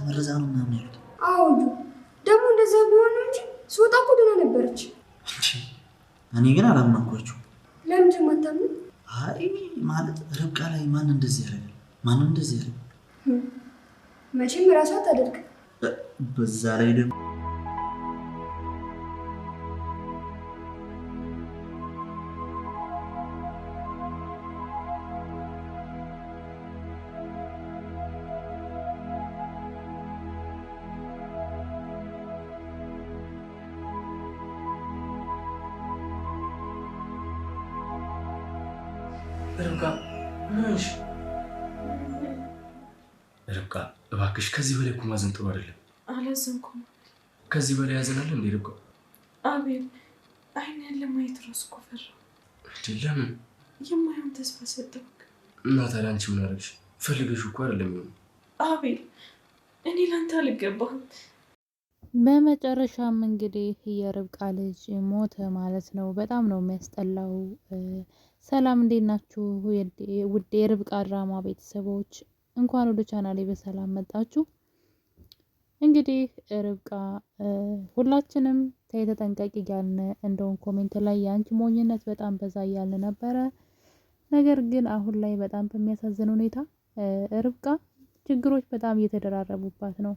ተመረዛ ነው ምናምን ያሉት። አዎ ደግሞ እንደዛ ቢሆን ነው እንጂ ስወጣ እኮ ደህና ነበረች። እኔ ግን አላመንኳቸው። ለምንድን ነው የማታምነው? አይ ማለት ርብቃ ላይ ማን እንደዚህ ያደርጋል? ማንም እንደዚህ ያደርጋል? መቼም ራሷ አታደርግ። በዛ ላይ ደግሞ ርብቃ እባክሽ ከዚህ በላይ እኮ ማዘን ጥሩ አይደለም። አላዘንኩም። ከዚህ በላይ ያዘናል እንዴ ርብቃ? አቤል አይኔን ለማየት እራሱ እኮ ፈራሁ። ለምን? የማይሆን ተስፋ ሰጠሁህ። እና ታዲያ አንቺ ምን አደረግሽ? ፈልገሽው እኮ አይደለም የሚሆነው። አቤል እኔ ላንተ አልገባህም። በመጨረሻም እንግዲህ የርብቃ ልጅ ሞተ ማለት ነው። በጣም ነው የሚያስጠላው። ሰላም እንዴት ናችሁ? ውድ የርብቃ ድራማ ቤተሰቦች እንኳን ወደ ቻናሌ በሰላም መጣችሁ። እንግዲህ ርብቃ ሁላችንም ተጠንቀቂ እያልን እንደውም ኮሜንት ላይ የአንቺ ሞኝነት በጣም በዛ እያልን ነበረ። ነገር ግን አሁን ላይ በጣም በሚያሳዝን ሁኔታ ርብቃ ችግሮች በጣም እየተደራረቡባት ነው።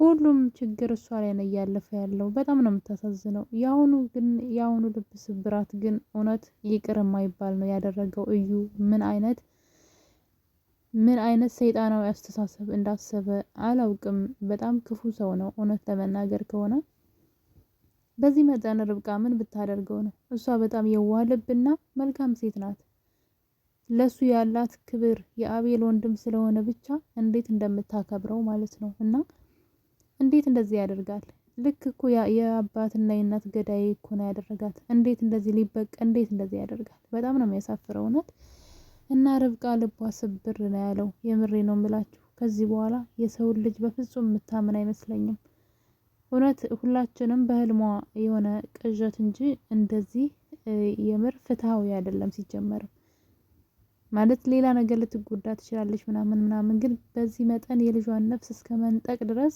ሁሉም ችግር እሷ ላይ ነው እያለፈ ያለው። በጣም ነው የምታሳዝነው። የአሁኑ ልብ ስብራት ግን እውነት ይቅር የማይባል ነው ያደረገው። እዩ ምን አይነት ሰይጣናዊ አስተሳሰብ እንዳሰበ አላውቅም። በጣም ክፉ ሰው ነው እውነት ለመናገር ከሆነ። በዚህ መጠን ርብቃ ምን ብታደርገው ነው? እሷ በጣም የዋህ ልብና መልካም ሴት ናት። ለሱ ያላት ክብር የአቤል ወንድም ስለሆነ ብቻ እንዴት እንደምታከብረው ማለት ነው። እና እንዴት እንደዚህ ያደርጋል? ልክ እኮ የአባትና የእናት ገዳይ እኮ ነው ያደረጋት። እንዴት እንደዚህ ያደርጋል? በጣም ነው የሚያሳፍረው እውነት። እና ርብቃ ልቧ ስብር ነው ያለው። የምሬ ነው የምላችሁ። ከዚህ በኋላ የሰውን ልጅ በፍጹም የምታምን አይመስለኝም። እውነት ሁላችንም በህልሟ የሆነ ቅዠት እንጂ እንደዚህ የምር ፍትሃዊ አይደለም። ሲጀመርም ማለት ሌላ ነገር ልትጎዳ ትችላለች ምናምን፣ ግን በዚህ መጠን የልጇን ነፍስ እስከ መንጠቅ ድረስ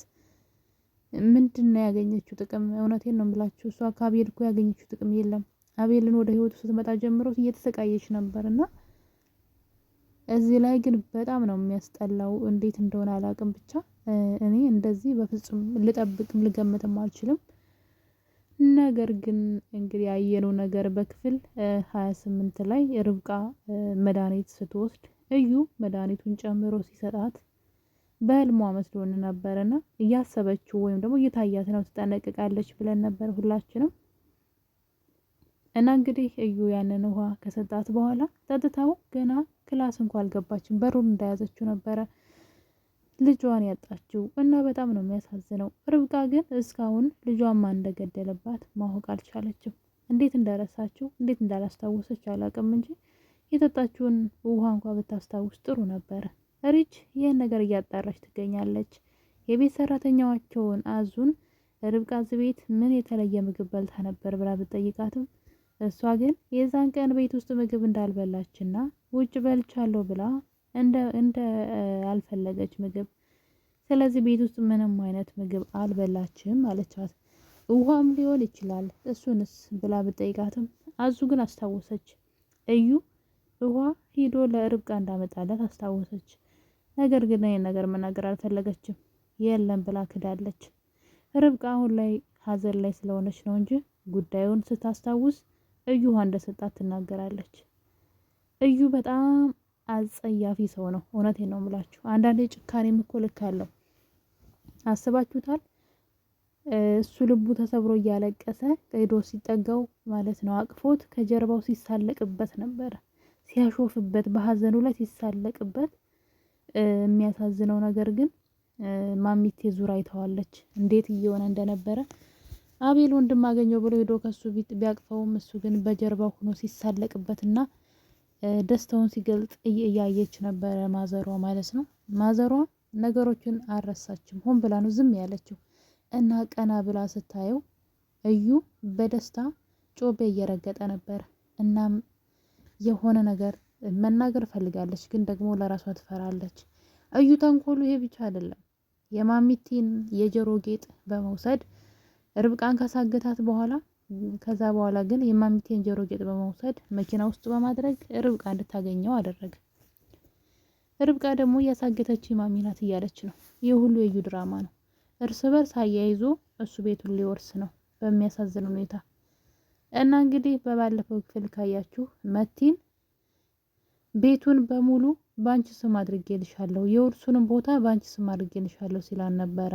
ምንድነው ያገኘችው ጥቅም? እውነቴን ነው የምላችሁ። እሷ ከአቤል እኮ ያገኘችው ጥቅም የለም። አቤልን ወደ ህይወቱ ስትመጣ ጀምሮ እየተሰቃየች ነበርና እዚህ ላይ ግን በጣም ነው የሚያስጠላው። እንዴት እንደሆነ አላውቅም። ብቻ እኔ እንደዚህ በፍጹም ልጠብቅም ልገምትም አልችልም። ነገር ግን እንግዲህ ያየነው ነገር በክፍል 28 ላይ ርብቃ መድኃኒት ስትወስድ እዩ መድኃኒቱን ጨምሮ ሲሰጣት በህልሟ መስሎን ነበርና እያሰበችው ወይም ደግሞ እየታያት ነው ትጠነቀቃለች ብለን ነበር ሁላችንም። እና እንግዲህ እዩ ያንን ውሃ ከሰጣት በኋላ ጠጥታው ገና ክላስ እንኳን አልገባችም። በሩን እንደያዘችው ነበረ ልጇን ያጣችው። እና በጣም ነው የሚያሳዝነው። ርብቃ ግን እስካሁን ልጇን ማን እንደገደለባት ማወቅ አልቻለችም። እንዴት እንደረሳችው እንዴት እንዳላስታወሰች አላውቅም እንጂ የጠጣችውን ውሃ እንኳን ብታስታውስ ጥሩ ነበረ። ሪች ይህን ነገር እያጣራች ትገኛለች። የቤት ሰራተኛዋቸውን አዙን ርብቃ ቤት ምን የተለየ ምግብ በልታ ነበር ብላ ብትጠይቃትም እሷ ግን የዛን ቀን ቤት ውስጥ ምግብ እንዳልበላችና ውጭ በልቻለሁ ብላ እንደ አልፈለገች ምግብ፣ ስለዚህ ቤት ውስጥ ምንም አይነት ምግብ አልበላችም አለቻት። ውሃም ሊሆን ይችላል እሱንስ ብላ ብትጠይቃትም አዙ ግን አስታወሰች። እዩ ውሃ ሂዶ ለርብቃ እንዳመጣለት አስታወሰች። ነገር ግን ይሄን ነገር መናገር አልፈለገችም። የለም ብላ ክዳለች። ርብቃ አሁን ላይ ሀዘን ላይ ስለሆነች ነው እንጂ ጉዳዩን ስታስታውስ እዩ ውሃ እንደሰጣት ትናገራለች። እዩ በጣም አጸያፊ ሰው ነው። እውነቴን ነው የምላችሁ። አንዳንዴ ጭካኔም እኮ ልክ አለው። አስባችሁታል? እሱ ልቡ ተሰብሮ እያለቀሰ ሄዶ ሲጠጋው ማለት ነው አቅፎት ከጀርባው ሲሳለቅበት ነበረ፣ ሲያሾፍበት፣ በሀዘኑ ላይ ሲሳለቅበት። የሚያሳዝነው ነገር ግን ማሚቴ ዙራ አይተዋለች እንዴት እየሆነ እንደነበረ። አቤል ወንድም አገኘው ብሎ ሄዶ ከሱ ቢያቅፈውም እሱ ግን በጀርባው ሆኖ ሲሳለቅበትና ደስታውን ሲገልጽ እያየች ነበረ ማዘሯ ማለት ነው። ማዘሯ ነገሮችን አልረሳችም። ሆን ብላ ነው ዝም ያለችው እና ቀና ብላ ስታየው እዩ በደስታ ጮቤ እየረገጠ ነበር። እናም የሆነ ነገር መናገር ፈልጋለች፣ ግን ደግሞ ለራሷ ትፈራለች። እዩ ተንኮሉ ይሄ ብቻ አይደለም። የማሚቲን የጆሮ ጌጥ በመውሰድ ርብቃን ካሳገታት በኋላ ከዛ በኋላ ግን የማሚቲን ጆሮ ጌጥ በመውሰድ መኪና ውስጥ በማድረግ ርብቃ እንድታገኘው አደረገ። ርብቃ ደግሞ እያሳገተችው ማሚ ናት እያለች ነው። ይህ ሁሉ የዩ ድራማ ነው። እርስ በርስ አያይዞ እሱ ቤቱን ሊወርስ ነው በሚያሳዝን ሁኔታ። እና እንግዲህ በባለፈው ክፍል ካያችሁ መቲን ቤቱን በሙሉ ባንቺ ስም አድርጌልሻለሁ፣ የውርሱንም ቦታ ባንቺ ስም አድርጌልሻለሁ ሲላን ነበረ።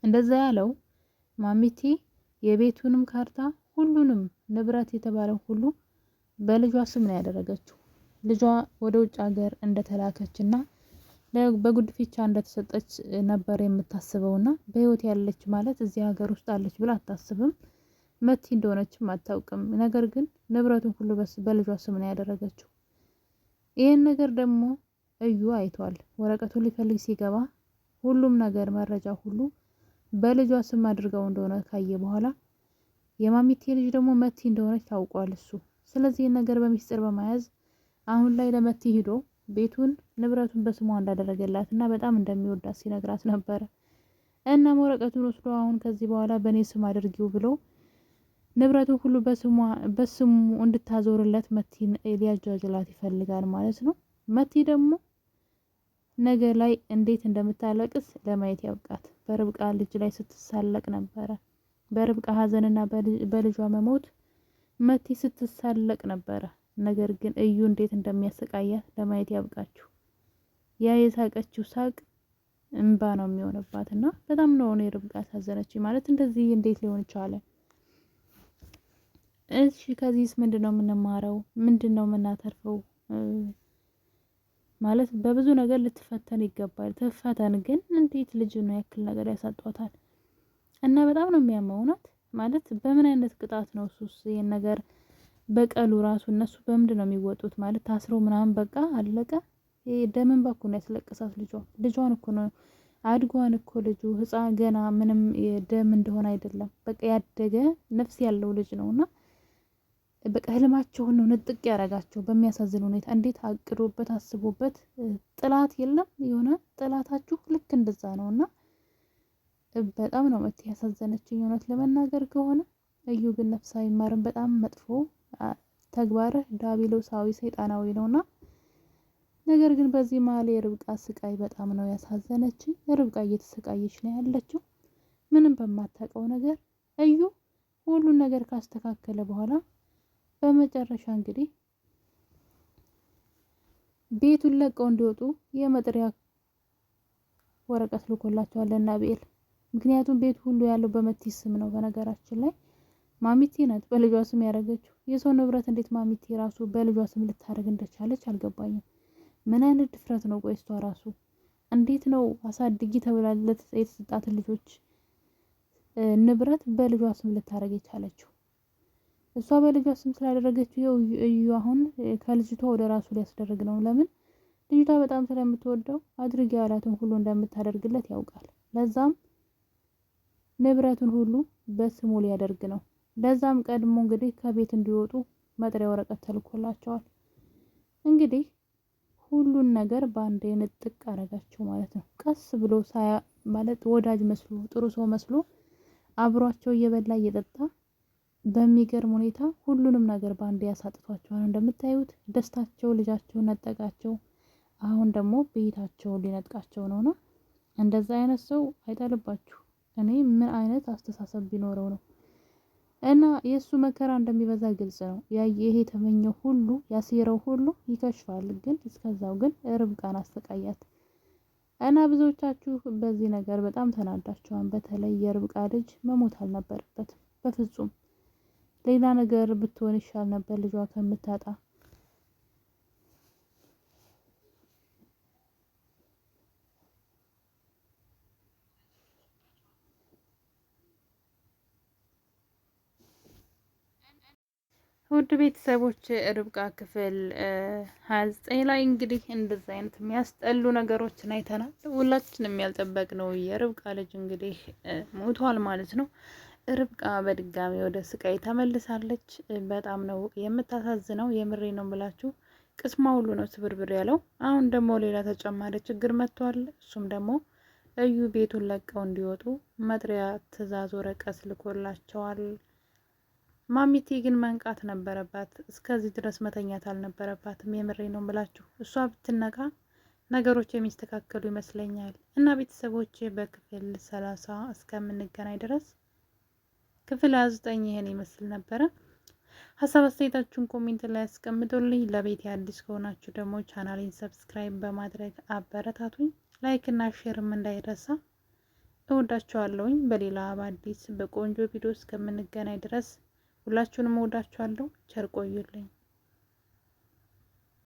እንደዛ ያለው ማሚቲ የቤቱንም ካርታ ሁሉንም ንብረት የተባለው ሁሉ በልጇ ስም ነው ያደረገችው። ልጇ ወደ ውጭ ሀገር እንደተላከችና በጉድፊቻ እንደተሰጠች ነበር የምታስበውና በህይወት ያለች ማለት እዚህ ሀገር ውስጥ አለች ብላ አታስብም። መቲ እንደሆነችም አታውቅም። ነገር ግን ንብረቱን ሁሉ በልጇ ስም ነው ያደረገችው። ይህን ነገር ደግሞ እዩ አይቷል። ወረቀቱን ሊፈልግ ሲገባ ሁሉም ነገር መረጃ ሁሉ በልጇ ስም አድርገው እንደሆነ ካየ በኋላ የማሚቴ ልጅ ደግሞ መቲ እንደሆነች ታውቋል እሱ። ስለዚህ ነገር በሚስጥር በመያዝ አሁን ላይ ለመቲ ሂዶ ቤቱን ንብረቱን በስሟ እንዳደረገላት እና በጣም እንደሚወዳት ሲነግራት ነበረ። እና ወረቀቱን ወስዶ አሁን ከዚህ በኋላ በእኔ ስም አድርጊው ብሎ ንብረቱን ሁሉ በስሙ እንድታዞርለት መቲን ሊያጃጅላት ይፈልጋል ማለት ነው። መቲ ደግሞ ነገ ላይ እንዴት እንደምታለቅስ ለማየት ያብቃት። በርብቃ ልጅ ላይ ስትሳለቅ ነበረ። በርብቃ ሀዘንና በልጇ መሞት መቲ ስትሳለቅ ነበረ። ነገር ግን እዩ እንዴት እንደሚያሰቃያት ለማየት ያብቃችሁ። ያ የሳቀችው ሳቅ እንባ ነው የሚሆንባትና በጣም ነው ርብቃ ያሳዘነች። ማለት እንደዚህ እንዴት ሊሆን ይችላል? እሺ ከዚህስ ምንድነው የምንማረው? ምንድነው የምናተርፈው? ማለት በብዙ ነገር ልትፈተን ይገባል። ትፈተን፣ ግን እንዴት ልጅ ነው ያክል ነገር ያሳጧታል? እና በጣም ነው የሚያመው ናት። ማለት በምን አይነት ቅጣት ነው እሱስ ይሄን ነገር በቀሉ ራሱ እነሱ በምንድን ነው የሚወጡት? ማለት ታስረው ምናምን በቃ አለቀ። ይሄ ደምን ባኩ ነው ያስለቀሳት። ልጇን እኮ ነው አድጓን እኮ ልጁ ህፃን ገና ምንም ደም እንደሆነ አይደለም። በቃ ያደገ ነፍስ ያለው ልጅ ነውና በቃ ህልማቸውን ነው ንጥቅ ያረጋቸው በሚያሳዝን ሁኔታ። እንዴት አቅዶበት አስቦበት ጥላት የለም የሆነ ጥላታችሁ ልክ እንደዛ ነውና በጣም ነው መት ያሳዘነችኝ እውነት ለመናገር ከሆነ። እዩ ግን ነፍስ አይማርም። በጣም መጥፎ ተግባር ዳቢሎሳዊ ሰይጣናዊ ነውና ነገር ግን በዚህ መሀል የርብቃ ስቃይ በጣም ነው ያሳዘነችኝ። ርብቃ እየተሰቃየች ነው ያለችው ምንም በማታውቀው ነገር። እዩ ሁሉን ነገር ካስተካከለ በኋላ በመጨረሻ እንግዲህ ቤቱን ለቀው እንዲወጡ የመጥሪያ ወረቀት ልኮላቸዋል ለናቢኤል። ምክንያቱም ቤቱ ሁሉ ያለው በመቲ ስም ነው። በነገራችን ላይ ማሚቲ ናት በልጇ ስም ያደረገችው። የሰው ንብረት እንዴት ማሚቲ ራሱ በልጇ ስም ልታደርግ እንደቻለች አልገባኝም። ምን አይነት ድፍረት ነው? ቆይስቷ ራሱ እንዴት ነው አሳድጊ ተብላለት የተሰጣት ልጆች ንብረት በልጇ ስም ልታደርግ የቻለችው? እሷ በልጇ ስም ስላደረገችው እዩ አሁን ከልጅቷ ወደ ራሱ ሊያስደርግ ነው። ለምን? ልጅቷ በጣም ስለምትወደው አድርጊ ያላትን ሁሉ እንደምታደርግለት ያውቃል። ለዛም ንብረቱን ሁሉ በስሙ ሊያደርግ ነው። ለዛም ቀድሞ እንግዲህ ከቤት እንዲወጡ መጥሪያ ወረቀት ተልኮላቸዋል። እንግዲህ ሁሉን ነገር በአንዴ ንጥቅ አረጋቸው ማለት ነው። ቀስ ብሎ ማለት ወዳጅ መስሎ ጥሩ ሰው መስሎ አብሯቸው እየበላ እየጠጣ በሚገርም ሁኔታ ሁሉንም ነገር በአንዴ ያሳጥቷቸዋል። እንደምታዩት ደስታቸው ልጃቸውን ነጠቃቸው። አሁን ደግሞ ቤታቸውን ሊነጥቃቸው ነውና እንደዛ አይነት ሰው አይጣልባችሁ። እኔ ምን አይነት አስተሳሰብ ቢኖረው ነው? እና የሱ መከራ እንደሚበዛ ግልጽ ነው። ይሄ የተመኘው ሁሉ ያሴረው ሁሉ ይከሽፋል። ግን እስከዛው ግን ርብቃን አስተቃያት እና ብዙዎቻችሁ በዚህ ነገር በጣም ተናዳችኋል። በተለይ የርብቃ ልጅ መሞት አልነበረበትም በፍጹም። ሌላ ነገር ብትሆን ይሻል ነበር ልጇ ከምታጣ። ውድ ቤተሰቦች ርብቃ ክፍል 29 ላይ እንግዲህ እንደዛ አይነት የሚያስጠሉ ነገሮችን አይተናል። ሁላችንም ያልጠበቅነው የርብቃ ልጅ እንግዲህ ሞቷል ማለት ነው። ርብቃ በድጋሚ ወደ ስቃይ ተመልሳለች። በጣም ነው የምታሳዝነው። የምሬ ነው ብላችሁ ቅስማ ሁሉ ነው ስብርብር ያለው። አሁን ደግሞ ሌላ ተጨማሪ ችግር መጥቷል። እሱም ደግሞ እዩ ቤቱን ለቀው እንዲወጡ መጥሪያ ትዕዛዝ ወረቀት ልኮላቸዋል። ማሚቴ ግን መንቃት ነበረባት። እስከዚህ ድረስ መተኛት አልነበረባትም። የምሬ ነው ብላችሁ እሷ ብትነቃ ነገሮች የሚስተካከሉ ይመስለኛል። እና ቤተሰቦች በክፍል 30 እስከምንገናኝ ድረስ ክፍል 29 ይሄን ይመስል ነበረ። ሀሳብ አስተያየታችሁን ኮሜንት ላይ ያስቀምጡልኝ። ለቤት አዲስ ከሆናችሁ ደግሞ ቻናሌን ሰብስክራይብ በማድረግ አበረታቱኝ። ላይክ እና ሼርም እንዳይረሳ። እወዳችኋለሁኝ። በሌላ በአዲስ በቆንጆ ቪዲዮ እስከምንገናኝ ድረስ ሁላችሁንም እወዳችኋለሁ። ቸር ቆዩልኝ።